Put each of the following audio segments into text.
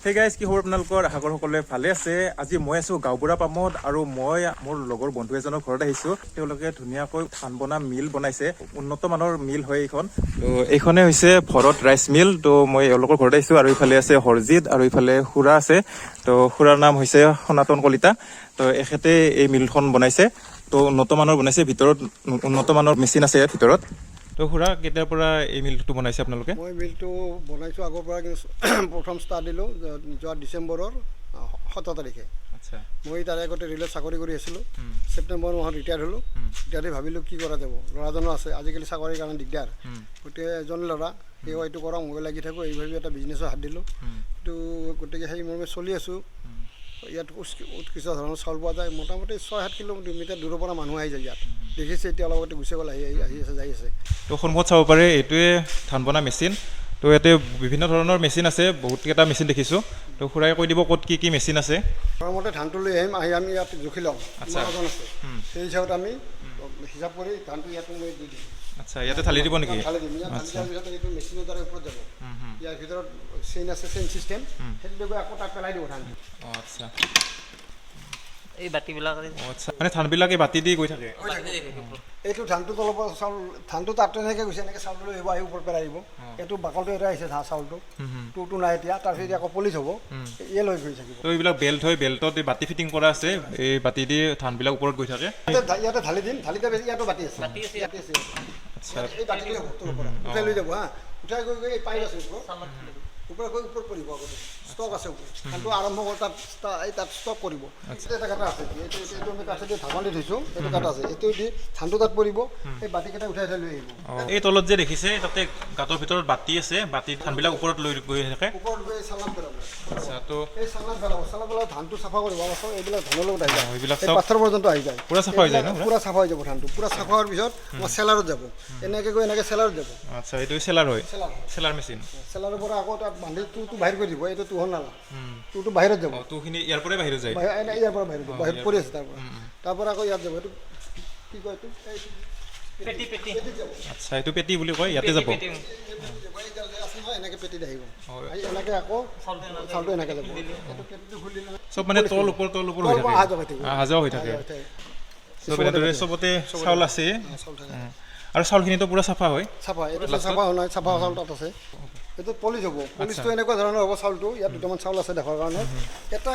Hey guys, কি খবৰ আপোনালোকৰ? আশা কৰোঁ সকলোৱে ভালে আছে। আজি মই আছো গাঁওবুঢ়া পামত আৰু মই মোৰ লগৰ বন্ধু এজনৰ ঘৰত আহিছো। তেওঁলোকে ধুনীয়াকৈ ধান বনা মিল বনাইছে। উন্নত মানৰ মিল হয় এইখন। তো এইখনে হৈছে ভৰত ৰাইচ মিল। তো মই এওঁলোকৰ ঘৰত আহিছো আৰু ইফালে আছে হৰজিত আৰু ইফালে খুৰা আছে। তো খুৰাৰ নাম হৈছে সনাতন কলিতা। তো এখেতে এই মিলখন বনাইছে। তো উন্নত মানৰ বনাইছে, ভিতৰত উন্নত মানৰ মেচিন আছে ইয়াৰ ভিতৰত। তো খুৰা কেতিয়াৰ পৰা এই মিলটো বনাইছে আপোনালোকে? মই মিলটো বনাইছোঁ আগৰ পৰা, কিন্তু প্ৰথম ষ্টাৰ্ট দিলোঁ যোৱা ডিচেম্বৰৰ 17 তাৰিখে। আচ্ছা। মই তাৰে আগতে ৰেলত চাকৰি কৰি আছিলোঁ। ছেপ্টেম্বৰ মাহত ৰিটায়াৰ হ'লোঁ। ৰিটায়াৰ ভাবিলোঁ কি কৰা যাব, ল'ৰাজনো আছে, আজিকালি চাকৰিৰ কাৰণে দিগদাৰ। গতিকে এজন ল'ৰা সেও এইটো কৰা, মই লাগি থাকোঁ, এইভাবে এটা বিজনেছত হাত দিলোঁ। কিন্তু গতিকে সেই মৰ্মে চলি আছোঁ। ইয়াত উৎকৃষ্ট ধৰণৰ চাউল পোৱা যায়। মোটামুটি 6-7 কিলোমিটাৰ দূৰৰ পৰা মানুহ আহি যায় ইয়াত। দেখিছে এতিয়া অলপতে গুচি গ'ল, আহি আছে, যাই আছে। তো সন্মুখত চাব পাৰে এইটোৱে ধান বনা মেচিন। তো ইয়াতে বিভিন্ন ধৰণৰ মেচিন আছে, বহুতকেইটা মেচিন দেখিছোঁ। তো খুৰাই কৈ দিব ক'ত কি মেচিন আছে। প্ৰথমতে ধানটো লৈ আহিম, আমি ইয়াত জুখি ল'ম। আচ্ছা। ওজন আছে সেই হিচাপত আমি হিচাপ কৰি ধানটো ইয়াত মই দি দিম। আচ্ছা, ইয়াতে ঢালি দিব নেকি? ঢালি দিম। ইয়াত ঢালি দিয়াৰ পিছত এইটো মেচিনৰ দ্বাৰা ওপৰত যাব। ইয়াৰ ভিতৰত চেইন আছে, চেইন চিষ্টেম। সেইটো গৈ আকৌ তাত পেলাই দিব ধানটো। অঁ আচ্ছা। এই বাতিবিলাক আচ্ছা, মানে ধানবিলাকে বাতি দি গৈ থাকে। এইটো ধানটো তলৰ পৰা চাউল, ধানটো তাত এনেকৈ গৈছে, এনেকৈ চাউলটো লৈ আহিব, আহি ওপৰত পেলাই দিব। এইটো বাকলটো এটা আহিছে চাউলটো, টুটো নাই এতিয়া। তাৰপিছত এতিয়া আকৌ পলিচ হ'ব, ইয়ে লৈ গৈ থাকিব। তো এইবিলাক বেল্ট হয়, বেল্টত এই বাতি ফিটিং কৰা আছে। এই বাতি দি ধানবিলাক ওপৰত গৈ থাকে। ইয়াতে ঢালি দিম, ঢালি দিয়া বেছি ইয়াতো বাতি আছে। আচ্ছা। এই বাতি লৈ যাব তলৰ পৰা, উঠাই লৈ যাব হা, উঠাই গৈ গৈ এই পাইপ আছে ওপৰত গৈ ওপৰত পৰিব। আগতে ষ্টক আছে ওপৰত, ধানটো আৰম্ভ কৰি তাত ষ্টক কৰিব। এটা কাটা আছে, এইটো আমি কাঠেদি ঢাকন দি থৈছোঁ, এইটো কাটা আছে। এইটো দি ধানটো তাত পৰিব, এই বাতিকেইটা উঠাই লৈ আহিব। এই তলত যে দেখিছে তাতে গাঁতৰ ভিতৰত বাতি আছে, বাতি ধানবিলাক ওপৰত লৈ গৈ থাকে। ওপৰত গৈ চালান পেলাব। আচ্ছা, তো এই চালান পেলাব, চালান পেলাব, ধানটো চাফা কৰিব। এইবিলাক ধানৰ লগত আহি যায়, এইবিলাক এই চব পাথৰ পৰ্যন্ত আহি যায়, পূৰা চাফা হৈ যায় ন? পূৰা চাফা হৈ যাব ধানটো। পূৰা চাফা হোৱাৰ পিছত আমাৰ চেলাৰত যাব, এনেকৈ গৈ এনেকৈ চেলাৰত যাব। আচ্ছা, এইটো চেলাৰ হয়, চেলাৰ চেলাৰ মেচিন। চেলাৰৰ পৰা আকৌ তাত বান্ধি টুটো বাহিৰ কৰি দিব। এইটো টুহন নালা, টুটো বাহিৰত যাব। তোখিনি ইয়াৰ পৰাই বাহিৰত যায়। ইয়াৰ পৰা বাহিৰত যাব, বাহিৰত পৰি আছে তাৰ পৰা আকৌ ইয়াত যাব। এইটো কি কয়, এইটো পেটি আচ্ছা, এইটো পেটি বুলি কয়, ইয়াতে যাব। এনেকৈ পেটিত আহিব, এনেকৈ আকৌ চাউলটো এনেকৈ যাব। এইটো পেটিটো খুলি দিলে চব মানে তল ওপৰ হৈ থাকে, অহা যোৱা হৈ থাকে। চব এনেদৰে চবতে চাউল আছে। চাউল থাকে আৰু চাউলখিনিতো পূৰা চাফা হয়। চাফা, এইটো চাফা হোৱা নাই, চাফা চাউল তাত আছে। এইটো পলিচ হ'ব। পলিচটো এনেকুৱা ধৰণৰ হ'ব চাউলটো। ইয়াত দুটামান চাউল আছে দেখাৰ কাৰণে। এটা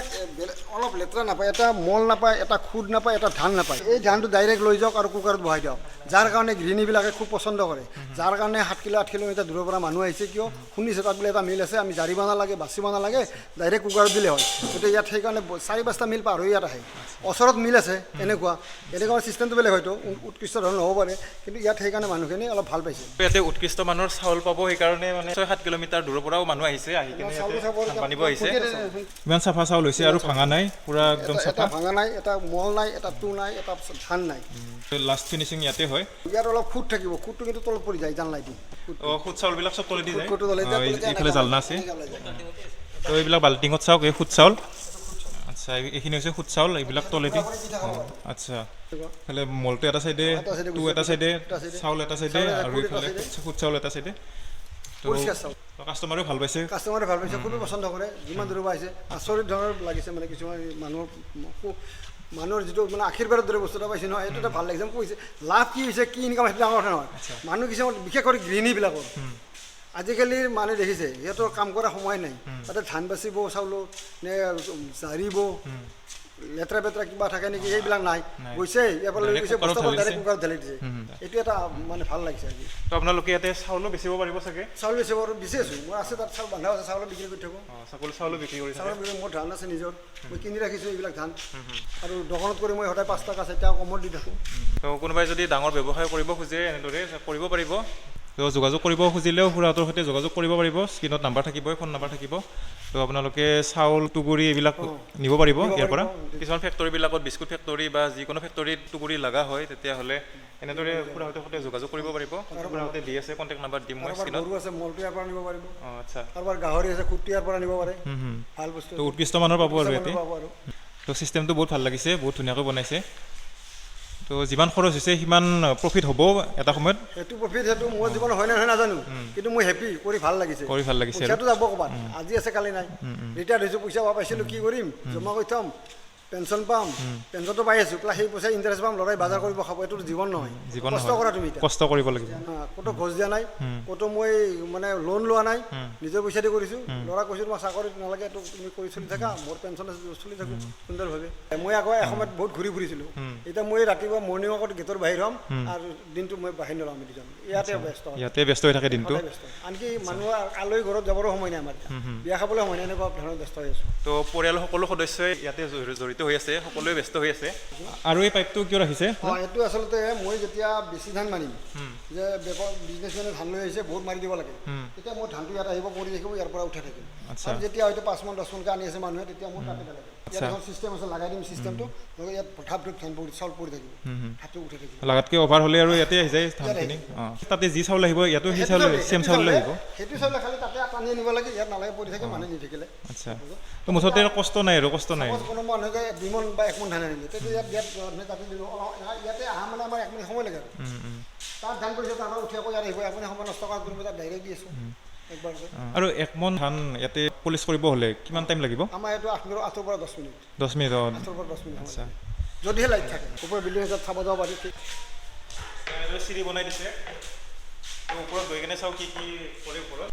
অলপ লেতেৰা নাপায়, এটা মল নাপায়, এটা খুদ নাপায়, এটা ধান নাপায়। এই ধানটো ডাইৰেক্ট লৈ যাওক আৰু কুকাৰত বহাই দিয়ক, যাৰ কাৰণে গৃহিণীবিলাকে খুব পচন্দ কৰে। যাৰ কাৰণে 7 কিলো 8 কিলোমিটাৰ দূৰৰ পৰা মানুহ আহিছে, কিয় শুনিছে তাত বোলে এটা মিল আছে, আমি জাৰিব নালাগে, বাচিব নালাগে, ডাইৰেক্ট কুকাৰত দিলে হয়। গতিকে ইয়াত সেইকাৰণে 4-5টা মিল পাৰ হৈ ইয়াত আহে। ওচৰত মিল আছে, এনেকুৱা চিষ্টেমটো বেলেগ হয়তো, উৎকৃষ্ট ধৰণৰ হ'ব পাৰে, কিন্তু ইয়াত সেইকাৰণে মানুহখিনি অলপ ভাল পাইছে। ইয়াতে উৎকৃষ্ট মানৰ চাউল পাব, সেইকাৰণে মানে 6-7 কিলোমিটাৰ দূৰৰ পৰাও মানুহ আহিছে, আহি কিনে বানিব আহিছে। ইমান চাফা চাউল হৈছে আৰু ভাঙা নাই, পূৰা একদম এটা চাফা। ভাঙা নাই, এটা মল নাই, এটা টু নাই, এটা ধান নাই। লাষ্ট ফিনিচিং ইয়াতে হয়। ইয়াত অলপ খুঁত থাকিব, খুঁতটো কিন্তু তলত পৰি যায়, জানলাই দি। খুদ চাউলবিলাক চব তলেদি যায়। খুঁতটো তলে এইফালে জালনা আছে। তো এইবিলাক বাল্টিঙত চাওক, এই খুদ চাউল। আচ্ছা, এইখিনি হৈছে খুদ চাউল, এইবিলাক তলেদি। আচ্ছা, এইফালে মলটো এটা চাইডে, টু এটা চাইডে, চাউল এটা চাইডে, আৰু এইফালে খুদ চাউল এটা চাইডে। তো কাষ্টমাৰেও ভাল পাইছে। কাষ্টমাৰে ভাল পাইছে, খুবেই পচন্দ কৰে। যিমান দূৰৰ পৰা আহিছে, আচৰিত ধৰণৰ লাগিছে। মানে কিছুমান মানুহৰ যিটো মানে আশীৰ্বাদৰ দৰে বস্তু এটা পাইছে নহয়, এইটো এটা ভাল লাগিছে। মোক কৈছে লাভ কি হৈছে, কি ইনকাম, সেইটো ডাঙৰ কথা নহয়। মানুহ কিছুমান বিশেষ কৰি গৃহিণীবিলাকৰ আজিকালি মানে দেখিছে, সিহঁতৰ কাম কৰা সময় নাই। তাতে ধান বাচিব, চাউলো নে জাৰিব, লেতেৰা পেতেৰা কিবা থাকে নেকি, সেইবিলাক নাই। গৈছে ইয়াৰ পৰা লৈ গৈছে, বস্তাবোৰ ডাইৰেক্ট কুকাৰত ঢালি দিছে। এইটো এটা মানে ভাল লাগিছে আজি। তো আপোনালোকে ইয়াতে চাউলো বেচিব পাৰিব চাগে? চাউল বেচিব বিচাৰি আছোঁ, মই আছে তাত চাউল বান্ধা আছে, চাউলো বিক্ৰী কৰি থাকোঁ। চাউলো বিক্ৰী কৰি চাউল বিক্ৰী, মোৰ ধান আছে নিজৰ, মই কিনি ৰাখিছোঁ এইবিলাক ধান। আৰু দোকানত কৰি মই সদায় 5 টকা 4 টকা কমত দি থাকোঁ। তো কোনোবাই যদি ডাঙৰ ব্যৱসায় কৰিব খোজে এনেদৰে কৰিব পাৰিব। তো যোগাযোগ কৰিব খুজিলেও খুৰাহঁতৰ সৈতে যোগাযোগ কৰিব পাৰিব। স্ক্ৰীণত নাম্বাৰ থাকিবই, ফোন নাম্বাৰ থাকিব। তো আপোনালোকে চাউল, টুগুৰি এইবিলাক নিব পাৰিব ইয়াৰ পৰা। কিছুমান ফেক্টৰীবিলাকত, বিস্কুট ফেক্টৰী বা যিকোনো ফেক্টৰীত টুগুৰি লগা হয়, তেতিয়াহ'লে এনেদৰে খুৰাহঁতৰ সৈতে যোগাযোগ কৰিব পাৰিব। খুৰাহঁতে দি আছে, কণ্টেক্ট নাম্বাৰ দিম মই স্ক্ৰীণত। গৰু আছে, মলটো ইয়াৰ পৰা নিব পাৰিব। আচ্ছা, কাৰোবাৰ গাহৰি আছে, খুঁটি ইয়াৰ পৰা নিব পাৰে। ভাল বস্তু, তো উৎকৃষ্ট মানৰ পাব আৰু ইয়াতে। পাব আৰু। তো চিষ্টেমটো বহুত ভাল লাগিছে, বহুত ধুনীয়াকৈ বনাইছে। তো যিমান খৰচ হৈছে সিমান প্ৰফিট হ'ব এটা সময়ত সেইটো প্ৰফিট সেইটো মোৰ জীৱন হয় নে নহয় নাজানো কিন্তু মই হেপী কৰি ভাল লাগিছে আৰু পইচাটো যাব ক'ৰবাত আজি আছে কালি নাই ৰিটায়াৰ্ড হৈছোঁ পইচা পাইছিলোঁ কি কৰিম জমা কৰি থ'ম পেঞ্চন পাম পেঞ্চনটো পাই আছোঁ প্লাছ সেই পইচা ইণ্টাৰেষ্ট পাম ল'ৰাই বজাৰ কৰিব খাব এইটো জীৱন নহয় কষ্ট কৰা তুমি এতিয়া কষ্ট কৰিব লাগিব ক'তো ঘোচ দিয়া নাই ক'তো মই মানে লোন লোৱা নাই নিজৰ পইচা দি কৰিছোঁ ল'ৰা কৈছোঁ তোমাৰ চাকৰিত নালাগে এইটো তুমি কৰি চলি থাকা মোৰ পেঞ্চন চলি থাকোঁ সুন্দৰভাৱে মই আকৌ এসময়ত বহুত ঘূৰি ফুৰিছিলোঁ এতিয়া মই ৰাতিপুৱা মৰ্ণিং ৱাকত গেটৰ বাহিৰ হ'ম আৰু দিনটো মই বাহিৰ নলাম দুজন ইয়াতে ব্যস্ত হৈ থাকে দিনটো আনকি মানুহৰ আলহী ঘৰত যাবৰো সময় নাই আমাৰ বিয়া খাবলৈ সময় নাই এনেকুৱা ধৰণৰ ব্যস্ত হৈ আছোঁ তো পৰিয়ালৰ সকলো সদস্যই ইয়াতে জড়িত হৈ আছে সকলোৱে ব্যস্ত হৈ আছে আৰু এই পাইপটো কিয় ৰাখিছে এইটো আচলতে মই যেতিয়া বেছি ধান মাৰিম যে বিজনেছমেনে ধান লৈ আহিছে বহুত মাৰি দিব লাগে তেতিয়া মোৰ ধানটো ইয়াত আহিব পৰি থাকিব ইয়াৰ পৰা উঠাই থাকিম আৰু যেতিয়া হয়তো 5 মান 10 মানকৈ আনি আছে মানুহে তেতিয়া মোৰ কাটি পেলাব ইয়াত এখন চিষ্টেম আছে লগাই দিম চিষ্টেমটো ইয়াত ধাপ ধান পৰি চাউল পৰি থাকিব হাতটো উঠাই থাকিব লাগাতকৈ অভাৰ হ'লে আৰু ইয়াতে আহি যায় ধানখিনি তাতে যি চাউল আহিব ইয়াতো সেই চাউল চেম চাউল আহিব সেইটো চাউলে খালি তাতে টানি আনিব লাগে ইয়াত নালাগে পৰি থাকে মানুহে নিথাকিলে আচ্ছা তো মুঠতে কষ্ট নাই আৰু কষ্ট নাই কোনো মানুহে 2 মন বা 1 মন ধান আনিলে তেতিয়া ইয়াত তাতে দিব ইয়াতে আহা মানে আমাৰ 1 মিনিট সময় লাগে আৰু তাত ধান কৰিছে তাৰ উঠি আকৌ ইয়াত আহিব আপুনি সময় নষ্ট কৰা কৰিব তাত ডাইৰেক্ট দি আছোঁ আৰু 1 মন ধান ইয়াতে পলিচ কৰিব হ'লে কিমান টাইম লাগিব আমাৰ এইটো 8 পৰা 10 মিনিট 10 মিনিট 8 পৰা 10 মিনিট আচ্ছা যদিহে লাইট থাকে ওপৰ বিল্ডিং এটাত চাব যাব পাৰি চিৰি বনাই দিছে ওপৰত গৈ কিনে চাওঁ কি কি কৰে ওপৰত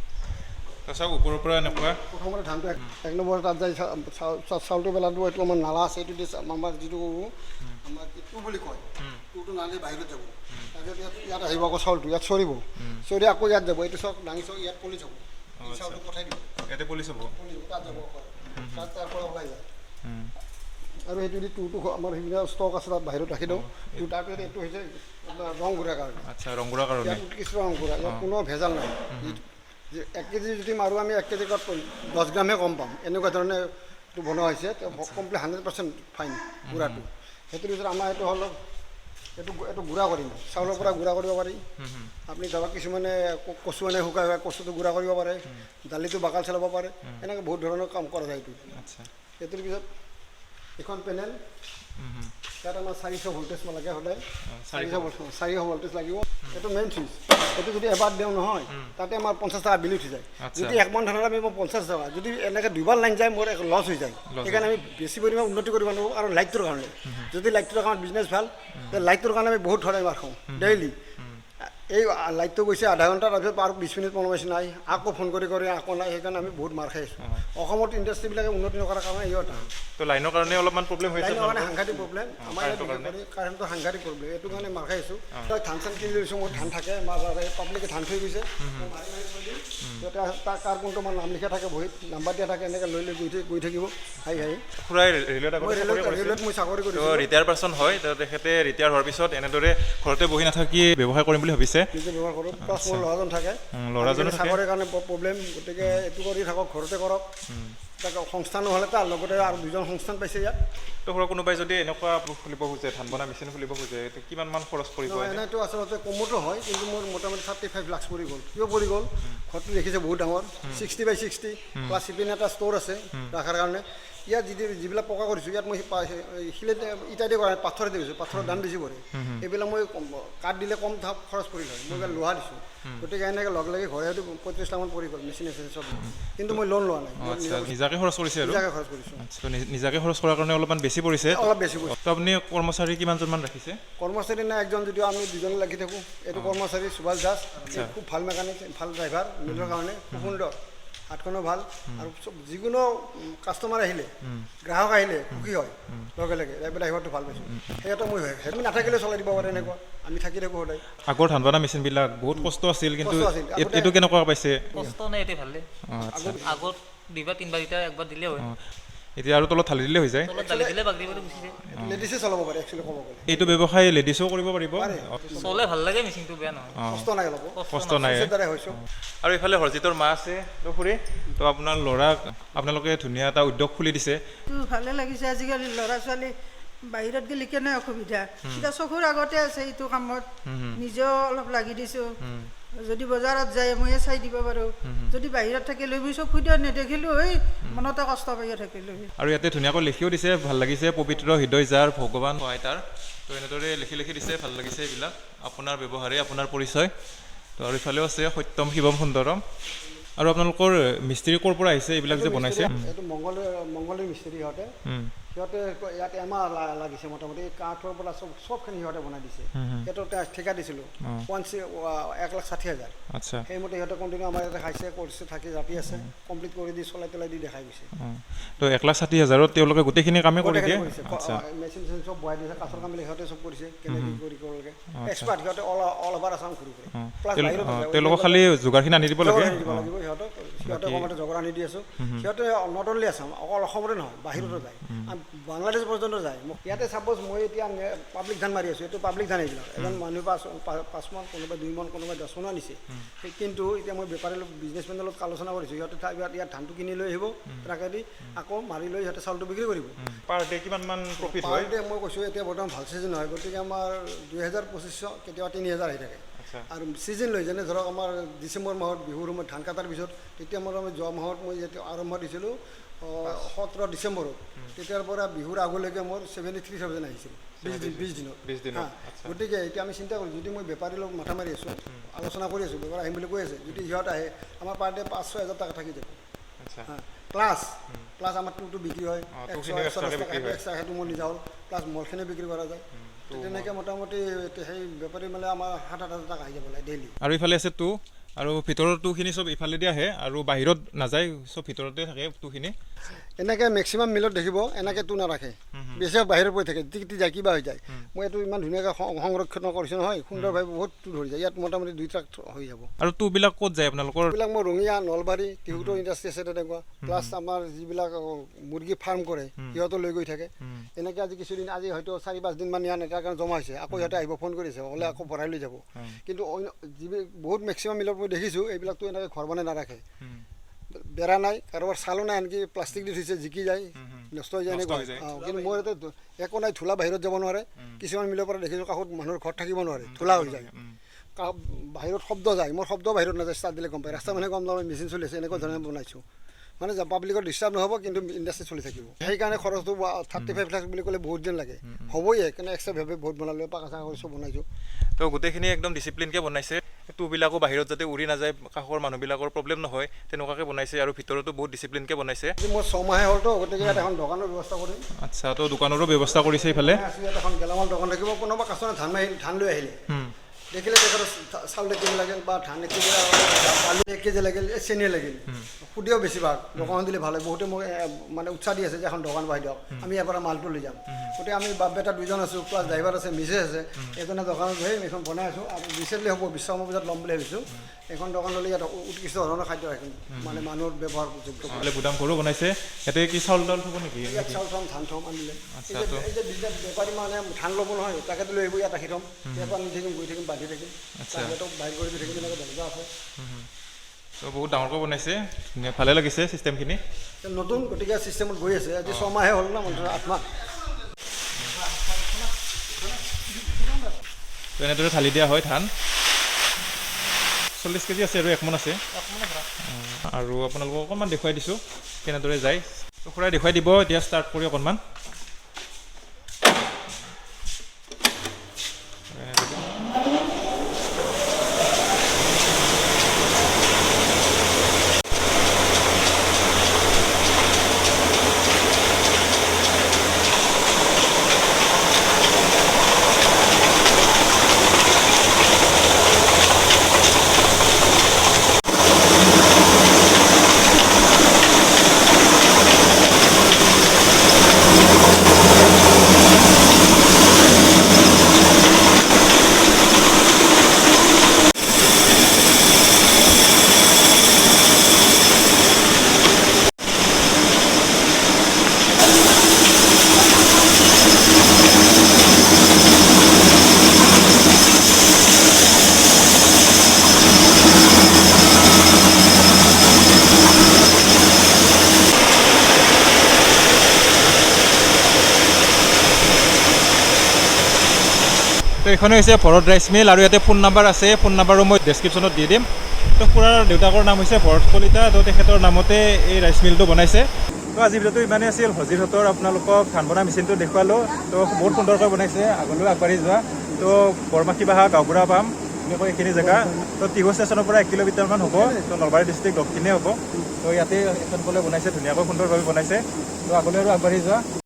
চাওক ওপৰৰ পৰা এনেকুৱা প্ৰথমতে ধানটো 1 নম্বৰ তাত যাই চাউলটো পেলাটো এইটো আমাৰ নালা আছে এইটো আমাৰ যিটো আমাৰ টু বুলি কয় টুটো নালি বাহিৰত যাব তাৰপিছত ইয়াত আহিব আকৌ চাউলটো ইয়াত চৰিব চৰি আকৌ ইয়াত যাব এইটো চাওক দাঙি চাওক ইয়াত পলিচ হ'ব চাউলটো পঠাই দিব ইয়াতে পলিচ হ'ব তাত যাব তাৰ পৰা ওলাই যায় আৰু সেইটো যদি টুটো আমাৰ সেইবিলাক ষ্টক আছে তাত বাহিৰত ৰাখি দিওঁ তাৰপিছত এইটো হৈছে ৰং গুড়াৰ কাৰণে আচ্ছা ৰং গুড়াৰ কাৰণে ইয়াত কিছু ৰং গুড়া ইয়াত কোনো ভেজাল নাই 1 কেজি যদি মাৰোঁ আমি 1 কেজি 10 গ্ৰামহে কম পাম এনেকুৱা ধৰণে এইটো বনোৱা হৈছে কমপ্লিট 100% ফাইন গুড়াটো সেইটোৰ পিছত আমাৰ এইটো হ'ল এইটো গুড়া কৰিম চাউলৰ পৰা গুড়া কৰিব পাৰি আপুনি ধৰক কিছুমানে কচু আনে শুকাই কচুটো গুড়া কৰিব পাৰে দালিটো বাকাল চেলাব পাৰে এনেকৈ বহুত ধৰণৰ কাম কৰা যায় এইটো আচ্ছা সেইটোৰ পিছত এখন পেনেল তাত আমাৰ 400 ভোল্টেজ লাগে সদায় 400 ভোল্টেজ লাগিব এইটো মেইন চুইচ এইটো যদি এবাৰ দিওঁ নহয় তাতে আমাৰ 50 টকা বিল উঠি যায় যদি 1 মন ধানৰ আমি 50 টকা যদি এনেকৈ দুবাৰ লাইন যায় মোৰ লছ হৈ যায় সেইকাৰণে আমি বেছি পৰিমাণে উন্নতি কৰিব নোৱাৰোঁ আৰু লাইটটোৰ কাৰণে যদি লাইটটোৰ কাৰণে বিজনেছ ভাল লাইটটোৰ কাৰণে আমি বহুত সদায় মাৰ খাওঁ ডেইলি এই লাইটটো গৈছে আধা ঘণ্টা তাৰপিছত আৰু 20 মিনিট পলমাইছে নাই আকৌ ফোন কৰি আকৌ নাই সেইকাৰণে আমি বহুত মাৰ খাই আছোঁ অসমত ইণ্ডাষ্ট্ৰীবিলাকে উন্নতি নকৰাৰ কাৰণে এই এটা তো লাইনৰ কাৰণে অলপমান প্ৰব্লেম হৈছে লাইনৰ কাৰণে সাংঘাতিক প্ৰব্লেম আমাৰ কাৰেণ্টৰ সাংঘাতিক প্ৰব্লেম এইটো কাৰণে মাৰ খাই আছোঁ ধান চান কিনি লৈছোঁ মোৰ ধান থাকে পাব্লিকে ধান থৈ গৈছে তাৰ কোনটো আমাৰ নাম লিখা থাকে বহীত নাম্বাৰ দিয়া থাকে এনেকৈ লৈ গৈ থাকিব খুৰাই ৰেলৱেত মই চাকৰি কৰিছোঁ ৰিটায়াৰ পাৰ্চন হয় তেখেতে ৰিটায়াৰ হোৱাৰ পিছত এনেদৰে ঘৰতে বহি নাথাকি ব্যৱসায় কৰিম বুলি ভাবিছে নিজে ব্যৱহাৰ কৰোঁ প্লাছ মোৰ ল'ৰাজন থাকে ল'ৰাজনে চাকৰিৰ কাৰণে প্ৰব্লেম গতিকে এইটো কৰি থাকক ঘৰতে কৰক তাক সংস্থান নহ'লে তাৰ লগতে আৰু 2জন সংস্থান পাইছে ইয়াত তো ঘৰৰ কোনোবাই যদি এনেকুৱা খুলিব খোজে ধান বনা মেচিন খুলিব খোজে কিমান মান খৰচ পৰিব এনেইতো আচলতে কমতো হয় কিন্তু মোৰ মোটামুটি 35 লাখ পৰি গ'ল কিয় পৰি গ'ল ঘৰটো দেখিছে বহুত ডাঙৰ 60x60 প্লাছ সিপিনে এটা ষ্ট'ৰ আছে ৰখাৰ কাৰণে ইয়াত যিবিলাক পকা কৰিছোঁ ইয়াত মই শিলে ইটা দি কৰা পাথৰ দি গৈছোঁ পাথৰৰ দাম বেছি পৰে এইবিলাক মই কাঠ দিলে কম খৰচ পৰিল হয় মই লোহা দিছোঁ গতিকে এনেকৈ লগ লাগি ঘৰে হয়তো 35 লাখমান পৰি গ'ল মেচিন আছে চব কিন্তু মই লোন লোৱা নাই নিজাকে খৰচ কৰিছে আৰু নিজাকে খৰচ কৰিছোঁ নিজাকে খৰচ কৰাৰ কাৰণে অলপমান বেছি পৰিছে অলপ বেছি পৰিছে তো আপুনি কৰ্মচাৰী কিমানজনমান ৰাখিছে কৰ্মচাৰী নাই একজন যদিও আমি 2জনে লাগি থাকোঁ এইটো কৰ্মচাৰী সুভাষ দাস খুব ভাল মেকানিক ভাল ড্ৰাইভাৰ মিলৰ কাৰণে খুব সুন্দৰ হাতখনো ভাল আৰু যিকোনো কাষ্টমাৰ আহিলে গ্ৰাহক আহিলে সুখী হয় লগে লগে এইবিলাক আহিবতো ভাল পাইছোঁ সেইটা মই হয় সেইটো নাথাকিলে চলাই দিব পাৰে এনেকুৱা আমি থাকি থাকোঁ সদায় আগৰ ধান বনা মেচিনবিলাক বহুত কষ্ট আছিল কিন্তু এইটো কেনেকুৱা পাইছে কষ্ট নাই এতিয়া ভালে আগত 2বাৰ 3বাৰ এতিয়া একবাৰ দিলে হয় এতিয়া আৰু তলত ঢালি দিলে হৈ যায় তলত ঢালি দিলে বাগৰি বাগৰি গুচি যায় লেডিছে চলাব পাৰে একচুৱেলি ক'ব গ'লে এইটো ব্যৱসায় লেডিছেও কৰিব পাৰিব চলে ভাল লাগে মেচিনটো বেয়া নহয় কষ্ট নাই অলপ কষ্ট নাই হৈছোঁ আৰু এইফালে হৰজিতৰ মা আছে তো খুৰী তো আপোনাৰ ল'ৰাক আপোনালোকে ধুনীয়া এটা উদ্যোগ খুলি দিছে ভালে লাগিছে আজিকালি ল'ৰা ছোৱালী বাহিৰত গ'লে কেনে অসুবিধা এতিয়া চকুৰ আগতে আছে এইটো কামত নিজেও অলপ লাগি দিছোঁ যদি বজাৰত যায় ময়ে চাই দিব পাৰোঁ যদি বাহিৰত থাকিলোঁ মই চব সুবিধা নেদেখিলোঁ হৈ মনতে কষ্ট পাইও থাকিলোঁ আৰু ইয়াতে ধুনীয়াকৈ লিখিও দিছে ভাল লাগিছে পবিত্ৰ হৃদয় যাৰ ভগৱান সহায় তাৰ তো এনেদৰে লিখি দিছে ভাল লাগিছে এইবিলাক আপোনাৰ ব্যৱহাৰে আপোনাৰ পৰিচয় তো আৰু ইফালেও আছে সত্যম শিৱম সুন্দৰম আৰু আপোনালোকৰ মিস্ত্ৰী ক'ৰ পৰা আহিছে এইবিলাক যে বনাইছে এইটো মংগলীৰ মিস্ত্ৰী সিহঁতে ইয়াতে এমাহ লাগিছে মোটামুটি কাঠৰ পৰা চবখিনি সিহঁতে বনাই দিছে সেইটো ঠিকা দিছিলোঁ 1,60,000 আচ্ছা সেইমতে সিহঁতে কণ্টিনিউ আমাৰ ইয়াতে খাইছে কৰিছে থাকি ৰাতি আছে কমপ্লিট কৰি দি চলাই তলাই দি দেখাই গৈছে তো 1,60,000 তেওঁলোকে গোটেইখিনি কামেই কৰি দিয়ে আচ্ছা মেচিন চেচিন চব বহাই দিছে কাঠৰ কাম সিহঁতে চব কৰিছে কেনেকৈ কৰি লাগে এক্সপাৰ্ট সিহঁতে অল অভাৰ আছাম ঘূৰি ফুৰে প্লাছ তেওঁলোকক খালি যোগাৰখিনি আনি দিব লাগে সিহঁতে কমতে জগৰ আনি দি আছোঁ সিহঁতে নট অনলি আছাম অকল অসমতে নহয় বাহিৰতো যায় বাংলাদেশ পৰ্যন্ত যায় মোক ইয়াতে চাপ'জ মই এতিয়া পাব্লিক ধান মাৰি আছোঁ এইটো পাব্লিক ধান এইবিলাক এজন মানুহ 5 মান কোনোবাই 2 মান কোনোবাই 10 মান আনিছে কিন্তু এতিয়া মই বেপাৰীৰ বিজনেছমেনৰ লগত আলোচনা কৰিছোঁ সিহঁতে ইয়াত ধানটো কিনি লৈ আহিব ট্ৰাকেদি আকৌ মাৰি লৈ সিহঁতে চাউলটো বিক্ৰী কৰিব পাৰ ডে কিমান প্ৰফিট পাৰ ডে মই কৈছোঁ এতিয়া বৰ্তমান ভাল ছিজন হয় গতিকে আমাৰ 2,000-2,500 কেতিয়াবা 3,000 আহি থাকে আৰু ছিজন লৈ যেনে ধৰক আমাৰ ডিচেম্বৰ মাহত বিহুৰ সময়ত ধান কাটাৰ পিছত তেতিয়া মই যোৱা মাহত মই যেতিয়া আৰম্ভ দিছিলোঁ 17 ডিচেম্বৰত তেতিয়াৰ পৰা বিহুৰ আগলৈকে মোৰ 73,000 আহিছিল 20 দিনত গতিকে এতিয়া আমি চিন্তা কৰোঁ যদি মই বেপাৰীৰ লগত মাথা মাৰি আছোঁ আলোচনা কৰি আছোঁ বেপাৰ আহিম বুলি কৈ আছে যদি সিহঁত আহে আমাৰ পাৰ ডে 5-6 হাজাৰ টকা থাকি যাব প্লাছ আমাৰ টুটো বিক্ৰী হয় 100 টকা এক্সট্ৰা সেইটো মোৰ নিজা হ'ল প্লাছ মলখিনি বিক্ৰী কৰা যায় তেনেকৈ মোটামুটি সেই বেপাৰী মানে আমাৰ 7,000 টকা আহি যাব লাগে ডেইলি আৰু ইফালে আছে টু আৰু ভিতৰৰ টুখিনি চব ইফালেদি আহে আৰু বাহিৰত নাযায় চব ভিতৰতে থাকে টুখিনি এনেকৈ মেক্সিমাম মিলত দেখিব এনেকৈ টু নাৰাখে বেছিভাগ বাহিৰৰ পৰি থাকে টিকটি যায় কিবা হৈ যায় মই এইটো ইমান ধুনীয়াকৈ সংৰক্ষণ কৰিছোঁ নহয় সুন্দৰভাৱে বহুত টু ধৰি যায় ইয়াত মোটামুটি 2 ট্ৰাক হৈ যাব আৰু টুবিলাক ক'ত যায় আপোনালোকৰ এইবিলাক মই ৰঙিয়া নলবাৰী টিহুটো ইণ্ডাষ্ট্ৰি আছে তেনেকুৱা প্লাছ আমাৰ যিবিলাক মুৰ্গী ফাৰ্ম কৰে সিহঁতো লৈ গৈ থাকে এনেকৈ আজি কিছুদিন আজি হয়তো 4-5 দিনমান ইয়াত এটাৰ কাৰণে জমা হৈছে আকৌ সিহঁতে আহিব ফোন কৰিছে হ'লে আকৌ ভৰাই লৈ যাব কিন্তু বহুত মেক্সিমাম মিলত মই দেখিছোঁ এইবিলাকতো এনেকৈ ঘৰ বনাই নাৰাখে বেৰা নাই কাৰোবাৰ চালো নাই আনকি প্লাষ্টিক দি থৈছে জিকি যায় নষ্ট হৈ যায় এনেকুৱা কিন্তু মোৰ ইয়াতে একো নাই ধূলা বাহিৰত যাব নোৱাৰে কিছুমান মিলৰ পৰা দেখিছোঁ কাষত মানুহৰ ঘৰত থাকিব নোৱাৰে ধূলা হৈ যায় বাহিৰত শব্দ যায় মোৰ শব্দ বাহিৰত নাযায় ষ্টাৰ্ট দিলে গম পায় ৰাস্তা মানে গম নাপায় মেচিন চলি আছে এনেকুৱা ধৰণে বনাইছোঁ মানে পাব্লিকৰ ডিষ্টাৰ্ব নহ'ব কিন্তু ইণ্ডাষ্ট্ৰি চলি থাকিব সেইকাৰণে খৰচটো 35 লাখ বুলি ক'লে বহুত দিন লাগে হ'বই কিন্তু এক্সট্ৰাভাৱে বহুত বনালোঁ পাকা চাকা কৰি চব বনাইছোঁ তো গোটেইখিনি একদম ডিচিপ্লিনকৈ বনাইছে টুবিলাকো বাহিৰত যাতে উৰি নাযায় কাষৰ মানুহবিলাকৰ প্ৰব্লেম নহয় তেনেকুৱাকৈ বনাইছে আৰু ভিতৰতো বহুত ডিচিপ্লিনকৈ বনাইছে মোৰ 6 মাহে হ'লতো গতিকে ইয়াত এখন দোকানৰ ব্যৱস্থা কৰিম আচ্ছা তো দোকানৰো ব্যৱস্থা কৰিছে ইফালে ইয়াত এখন গেলামাল দোকান থাকিব কোনোবা কাষ্টমাৰে ধান লৈ আহিলে দেখিলে তেখেতৰ চাউল 1 কেজি লাগিল বা ধান 1 কেজি আলু 1 কেজি লাগিল চেনি লাগিল সুদিও বেছিভাগ দোকান দিলে ভাল হয় বহুতে মোক মানে উৎসাহ দি আছে যে এখন দোকান বহাই দিয়ক আমি ইয়াৰ পৰা মালটো লৈ যাম গতিকে আমি বাপ বেটা 2জন আছোঁ প্লাছ ড্ৰাইভাৰ আছে মিছেছ আছে এজনে দোকানত গৈ এইখন বনাই আছোঁ আৰু ৰিচেণ্টলি হ'ব বিশ্বকৰ্মা পূজাত ল'ম বুলি ভাবিছোঁ এখন দোকান ল'লে ইয়াত উৎকৃষ্ট ধৰণৰ খাদ্য ৰাখিম মানে মানুহৰ ব্যৱহাৰযোগ্য গুদাম ঘৰো বনাইছে ইয়াতে কি চাউল তাউল থ'ব নেকি ইয়াত চাউল থ'ম ধান থ'ম আনিলে এই যে বেপাৰী মানে ধান ল'ব নহয় তাকেতো লৈ আহিব ইয়াত ৰাখি থ'ম ইয়াৰ পৰা নি থাকিম গৈ থাকিম বান্ধি থাকিম সিহঁতক বাহিৰ কৰি থাকিম এনেকৈ দৰজা আছে তো বহুত ডাঙৰকৈ বনাইছে ভালে লাগিছে চিষ্টেমখিনি নতুন গতিকে চিষ্টেমত গৈ আছে আজি 6 মাহে হ'ল না মুঠতে 8 মাহ তো এনেদৰে ঢালি দিয়া হয় ধান 40 কেজি আছে আৰু 1 মোন আছে আৰু আপোনালোকক অকণমান দেখুৱাই দিছোঁ কেনেদৰে যায় তো খুৰাই দেখুৱাই দিব এতিয়া ষ্টাৰ্ট কৰি অকণমান এইখনে হৈছে ভৰত ৰাইচ মিল আৰু ইয়াতে ফোন নাম্বাৰ আছে, ফোন নাম্বাৰো মই ডেছক্ৰিপশ্যনত দি দিম। তো খুৰাৰ দেউতাকৰ নাম হৈছে ভৰত কলিতা, তো তেখেতৰ নামতে এই ৰাইচ মিলটো বনাইছে। তো আজি ভিডিঅ'টো ইমানেই আছিল। হজিৰহঁতৰ আপোনালোকক ধান বনা মেচিনটো দেখুৱালোঁ। তো বহুত সুন্দৰকৈ বনাইছে, আগলৈ আগবাঢ়ি যোৱা। তো বৰমাখি বাহা গাঁওবুঢ়া পাম এনেকৈ এইখিনি জেগা। তো টিহু ষ্টেচনৰ পৰা 1 কিলোমিটাৰমান হ'ব। তো নলবাৰী ডিষ্ট্ৰিক্ট দক্ষিণে হ'ব। তো ইয়াতে এখন বনাইছে, ধুনীয়াকৈ সুন্দৰভাৱে বনাইছে। তো আগলৈ আৰু আগবাঢ়ি যোৱা।